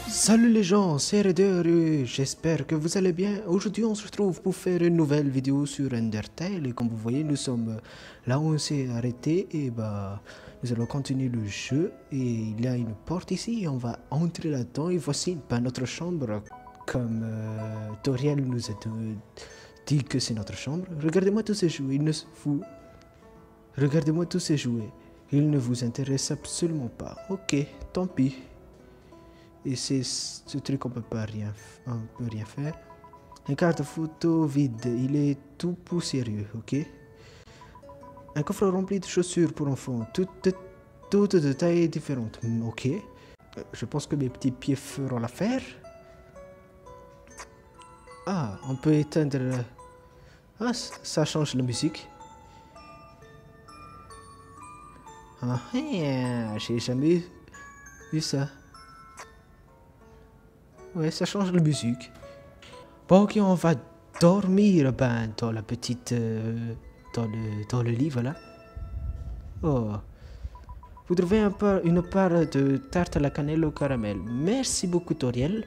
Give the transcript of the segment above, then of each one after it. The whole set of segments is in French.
Salut les gens, c'est Raider et j'espère que vous allez bien. Aujourd'hui on se retrouve pour faire une nouvelle vidéo sur Undertale et comme vous voyez nous sommes là où on s'est arrêté et nous allons continuer le jeu et il y a une porte ici et on va entrer là-dedans et voici notre chambre comme Toriel nous a dit que c'est notre chambre. Regardez-moi tous ces jouets, regardez-moi tous ces jouets, ils ne vous intéressent absolument pas. Ok, tant pis. Et c'est ce truc on peut rien faire. Une carte photo vide, il est tout poussiéreux, ok. Un coffre rempli de chaussures pour enfants, toutes de tailles différentes, ok. Je pense que mes petits pieds feront l'affaire. Ah, on peut éteindre... Ah, ça change la musique. Ah, j'ai jamais vu ça. Ouais, ça change la musique. Bon, ok, on va dormir dans la petite... dans le lit, voilà. Oh. Vous trouvez une part de tarte à la cannelle au caramel. Merci beaucoup, Toriel.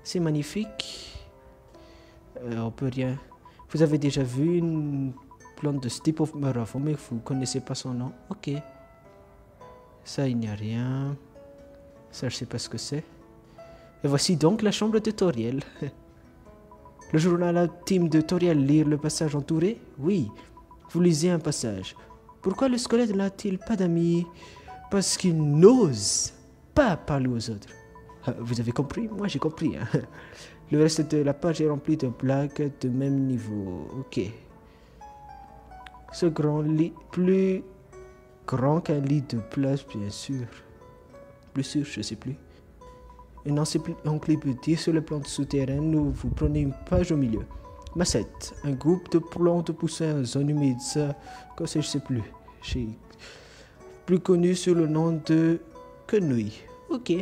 C'est magnifique. On peut rien... Vous avez déjà vu une plante de Steep of Marathon, mais vous connaissez pas son nom. Ok. Ça, il n'y a rien. Ça, je sais pas ce que c'est. Et voici donc la chambre de Toriel. Le journal intime de Toriel, lire le passage entouré? Oui, vous lisez un passage. Pourquoi le squelette n'a-t-il pas d'amis? Parce qu'il n'ose pas parler aux autres. Vous avez compris? Moi j'ai compris. Hein. Le reste de la page est rempli de blagues de même niveau. Ok. Ce grand lit, plus grand qu'un lit de place, bien sûr. Plus sûr, je sais plus. Une encyclopédie sur les plantes souterraines, vous prenez une page au milieu. Massette, un groupe de plantes poussant en zone humide, ça, quoi je sais plus. Plus connu sous le nom de quenouille. Ok.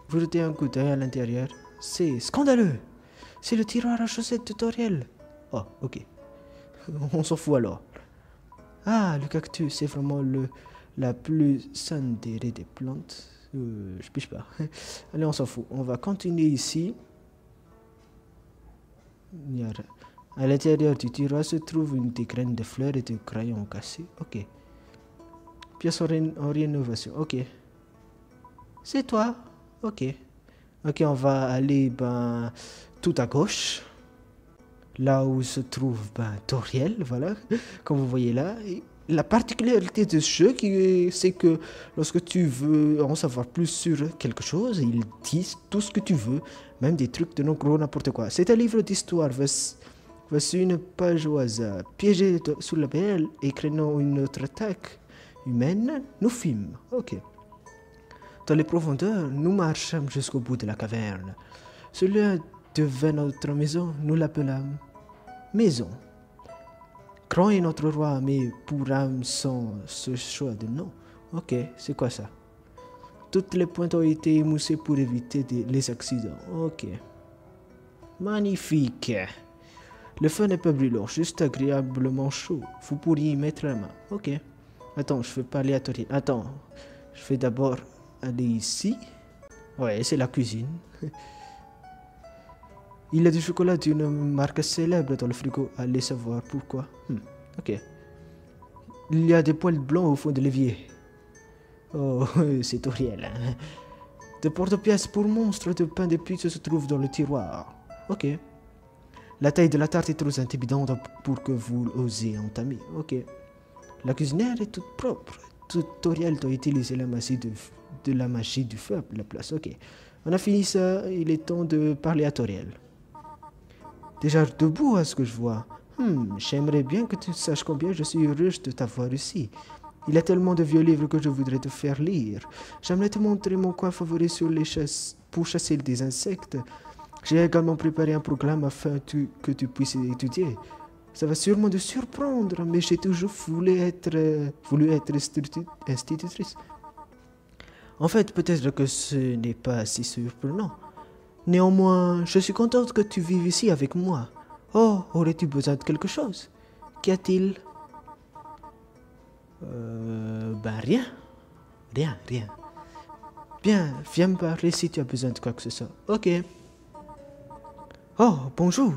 Vous jetez un coup d'œil à l'intérieur. C'est scandaleux. C'est le tiroir à chaussettes de Toriel. Oh, ok. On s'en fout alors. Ah, le cactus, c'est vraiment la plus sandérée des plantes. Je piche pas. Allez, on s'en fout. On va continuer ici. À l'intérieur du tiroir se trouve des graines de fleurs et des crayons cassés. Ok. Pièce en rénovation. Ok. C'est toi. Ok. Ok, on va aller tout à gauche. Là où se trouve Toriel, voilà. Comme vous voyez là. Et la particularité de ce jeu, c'est que lorsque tu veux en savoir plus sur quelque chose, ils disent tout ce que tu veux, même des trucs de non gros n'importe quoi. C'est un livre d'histoire. Voici une page au hasard. Piégé sous la pelle et craignant une autre attaque humaine, nous films. Ok. Dans les profondeurs, nous marchâmes jusqu'au bout de la caverne. Celui devint notre maison, nous l'appelâmes maison. Grand est notre roi, mais pour âme sans ce choix de nom. Ok, c'est quoi ça? Toutes les pointes ont été émoussées pour éviter les accidents. Ok. Magnifique. Le feu n'est pas brûlant, juste agréablement chaud. Vous pourriez y mettre la main. Ok. Attends, je vais parler à Toriel. Attends, je vais d'abord aller ici. Ouais, c'est la cuisine. Il y a du chocolat d'une marque célèbre dans le frigo. Allez savoir pourquoi. Ok. Il y a des poils blancs au fond de l'évier. Oh, c'est Toriel. Hein. Des porte-pièces pour monstres de pain d'épices se trouvent dans le tiroir. Ok. La taille de la tarte est trop intimidante pour que vous osiez entamer. Ok. La cuisinière est toute propre. Toriel doit utiliser la magie du feu à la place. Ok. On a fini ça. Il est temps de parler à Toriel. Déjà debout à ce que je vois. J'aimerais bien que tu saches combien je suis heureuse de t'avoir ici. Il y a tellement de vieux livres que je voudrais te faire lire. J'aimerais te montrer mon coin favori sur les chasses pour chasser des insectes. J'ai également préparé un programme afin que tu puisses étudier. Ça va sûrement te surprendre, mais j'ai toujours voulu être institutrice. En fait, peut-être que ce n'est pas si surprenant. Néanmoins, je suis contente que tu vives ici avec moi. Oh, aurais-tu besoin de quelque chose? Qu'y a-t-il? Ben rien. Rien, rien. Bien, viens me parler si tu as besoin de quoi que ce soit. Ok. Oh, bonjour.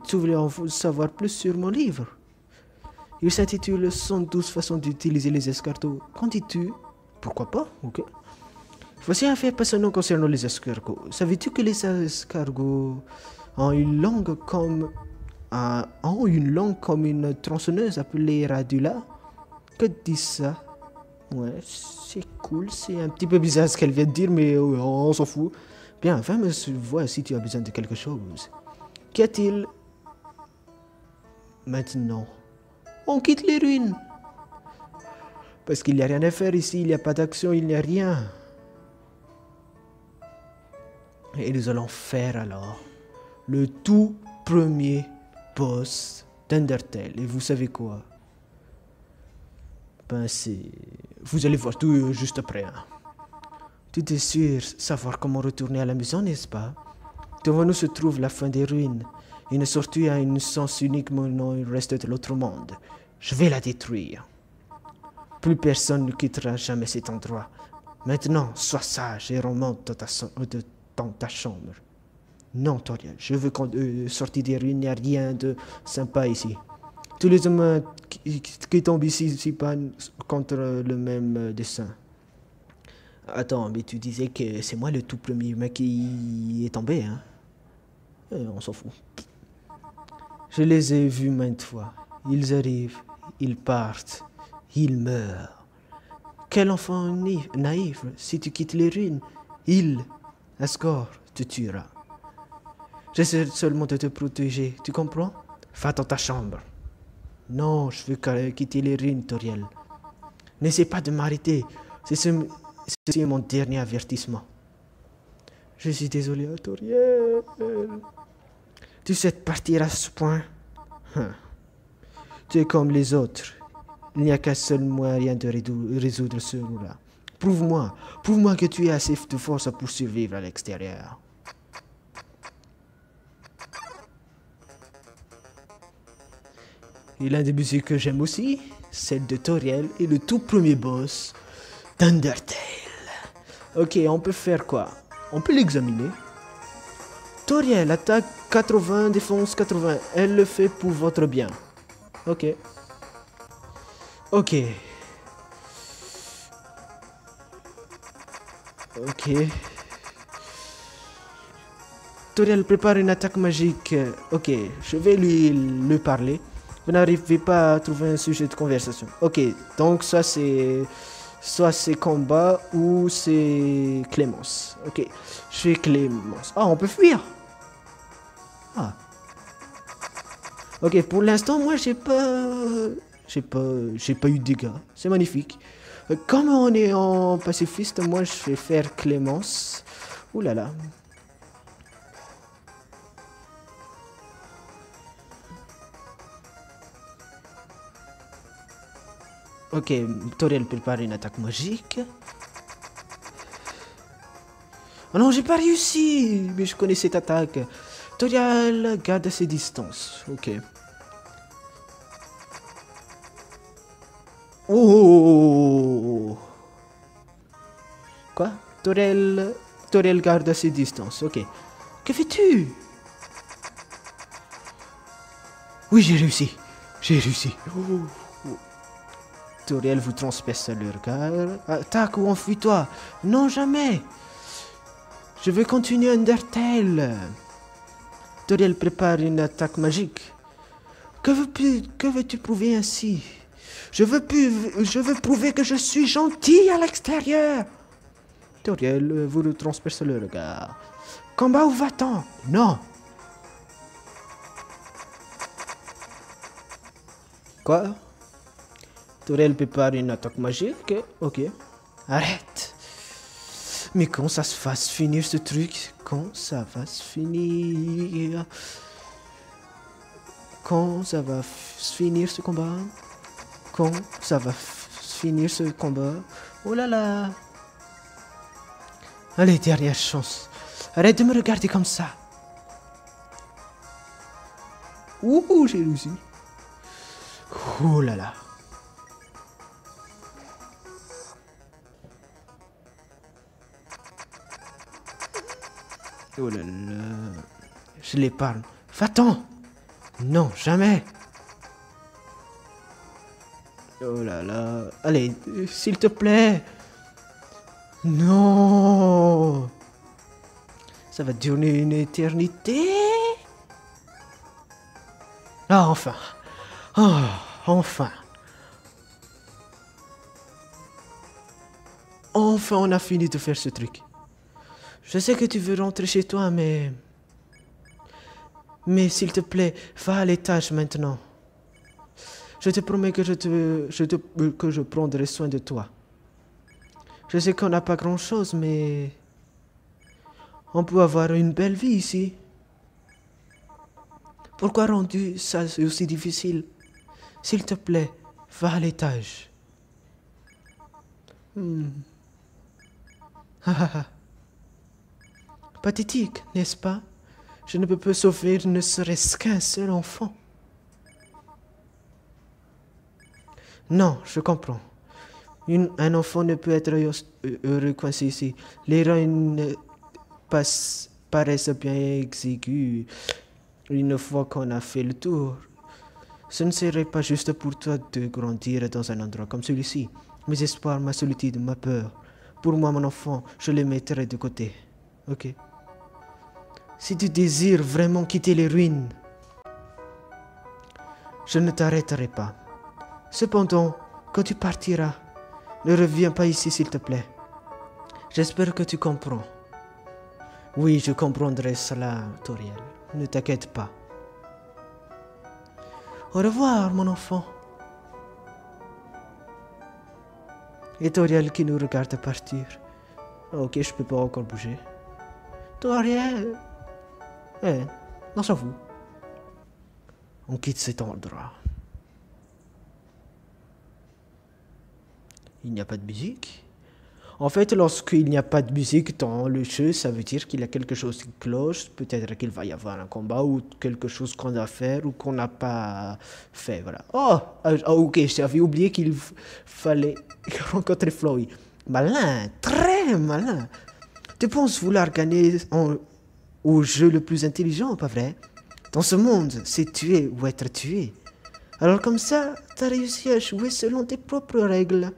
Tu voulais en savoir plus sur mon livre? Il s'intitule 112 façons d'utiliser les escargots. Qu'en dis-tu? Pourquoi pas? Ok. Voici un fait passionnant concernant les escargots. Savais-tu que les escargots ont une langue comme une tronçonneuse appelée radula? Que dis ça? Ouais, c'est cool. C'est un petit peu bizarre ce qu'elle vient de dire, mais on s'en fout. Bien, viens me voir si tu as besoin de quelque chose. Qu'y a-t-il maintenant? On quitte les ruines. Parce qu'il n'y a rien à faire ici, il n'y a pas d'action, il n'y a rien. Et nous allons faire alors le tout premier boss d'Undertale. Et vous savez quoi? Ben c'est... Vous allez voir tout juste après. Hein. Tu es sûr savoir comment retourner à la maison, n'est-ce pas? Devant nous se trouve la fin des ruines. Une sortie à un sens unique menant il reste de l'autre monde. Je vais la détruire. Plus personne ne quittera jamais cet endroit. Maintenant, sois sage et remonte dans ta chambre. Non, Toriel, je veux qu'on sorte des ruines, il n'y a rien de sympa ici. Tous les humains qui tombent ici pas contre le même dessin. Attends, mais tu disais que c'est moi le tout premier humain qui est tombé, hein? On s'en fout. Je les ai vus maintes fois. Ils arrivent, ils partent, ils meurent. Quel enfant naïf, si tu quittes les ruines, Asgore, te tuera. J'essaie seulement de te protéger, tu comprends? Va dans ta chambre. Non, je veux quitter les ruines, Toriel. N'essaie pas de m'arrêter. C'est mon dernier avertissement. Je suis désolé, Toriel. Tu sais partir à ce point? Tu es comme les autres. Il n'y a qu'un seul moyen de résoudre ce là. Prouve-moi que tu es assez de force pour survivre à l'extérieur. Et l'un des musiques que j'aime aussi, celle de Toriel et le tout premier boss d'Undertale. Ok, on peut faire quoi? On peut l'examiner. Toriel, attaque 80, défense 80. Elle le fait pour votre bien. Ok. Ok. Ok. Toriel prépare une attaque magique. Ok, je vais lui parler. Vous n'arrivez pas à trouver un sujet de conversation. Ok, donc ça c'est... Soit c'est combat ou c'est Clémence. Ok, je fais Clémence. Ah, on peut fuir. Ah. Ok, pour l'instant, moi j'ai pas eu de dégâts. C'est magnifique. Comme on est en pacifiste, moi je vais faire Clémence. Ouh là là. Ok, Toriel prépare une attaque magique. Oh non, j'ai pas réussi. Mais je connais cette attaque. Toriel garde ses distances. Ok. Oh. Quoi? Toriel garde ses distances. Ok. Que fais-tu? Oui, j'ai réussi. J'ai réussi. Toriel vous transperce le regard. Attaque ou enfuis-toi. Non, jamais. Je veux continuer Undertale. Toriel prépare une attaque magique. Que veux-tu prouver ainsi? Je veux prouver que je suis gentil à l'extérieur. Toriel vous transperce le regard. Combat ou va-t'en? Non. Quoi? Toriel prépare une attaque magique. Ok. Arrête. Mais quand ça se fasse finir ce truc? Quand ça va se finir? Quand ça va se finir ce combat? Quand ça va se finir ce combat? Oh là là. Allez, dernière chance. Arrête de me regarder comme ça. Ouh, j'ai réussi. Oh là là. Oh là là. Je l'épargne. Va-t'en! Non, jamais! Oh là là. Allez, s'il te plaît! Non! Ça va durer une éternité? Ah, enfin! Ah, enfin! Enfin, on a fini de faire ce truc. Je sais que tu veux rentrer chez toi, mais... Mais s'il te plaît, va à l'étage maintenant. Je te promets que que je prendrai soin de toi. Je sais qu'on n'a pas grand-chose, mais... On peut avoir une belle vie ici. Pourquoi rendre ça aussi difficile? S'il te plaît, va à l'étage. Pathétique, n'est-ce pas? Je ne peux pas sauver ne serait-ce qu'un seul enfant. Non, je comprends. Un enfant ne peut être heureux coincé ici. Les reines paraissent bien exiguës une fois qu'on a fait le tour. Ce ne serait pas juste pour toi de grandir dans un endroit comme celui-ci. Mes espoirs, ma solitude, ma peur. Pour moi, mon enfant, je les mettrai de côté. Ok? Si tu désires vraiment quitter les ruines, je ne t'arrêterai pas. Cependant, quand tu partiras, ne reviens pas ici s'il te plaît. J'espère que tu comprends. Oui, je comprendrai cela, Toriel. Ne t'inquiète pas. Au revoir, mon enfant. Et Toriel qui nous regarde partir. Ok, je peux pas encore bouger. Toriel. On s'en fout. On quitte cet endroit. Il n'y a pas de musique. En fait, lorsqu'il n'y a pas de musique dans le jeu, ça veut dire qu'il y a quelque chose qui cloche. Peut-être qu'il va y avoir un combat ou quelque chose qu'on doit faire ou qu'on n'a pas fait. Voilà. Oh, ok, j'avais oublié qu'il fallait rencontrer Flowey. Malin, très malin. Tu penses vouloir gagner au jeu le plus intelligent, pas vrai? Dans ce monde, c'est tuer ou être tué. Alors comme ça, tu as réussi à jouer selon tes propres règles.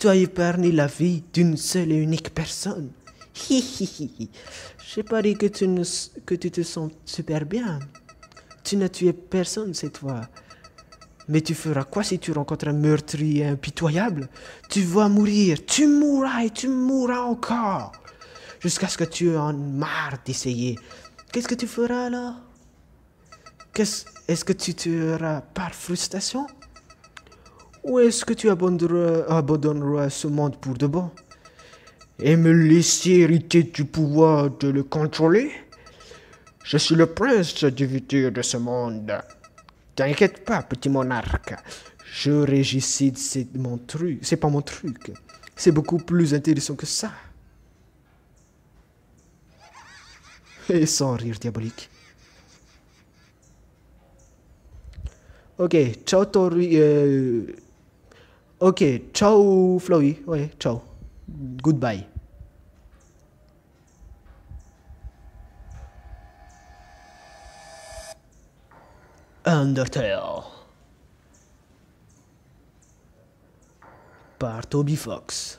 Tu as épargné la vie d'une seule et unique personne. J'ai pas dit que tu te sens super bien. Tu n'as tué personne cette fois. Mais tu feras quoi si tu rencontres un meurtrier impitoyable? Tu vas mourir, tu mourras et tu mourras encore. Jusqu'à ce que tu en marre d'essayer. Qu'est-ce que tu feras alors? Est-ce que tu tueras par frustration? Ou est-ce que tu abandonneras ce monde pour de bon? Et me laisser hériter du pouvoir de le contrôler? Je suis le prince divinité de ce monde. T'inquiète pas, petit monarque. Je régicide, c'est mon truc. C'est pas mon truc. C'est beaucoup plus intéressant que ça. Et sans rire diabolique. Ok, ciao Tori. Ok, ciao Flowey. Ouais, ciao. Goodbye. Undertale. Par Toby Fox.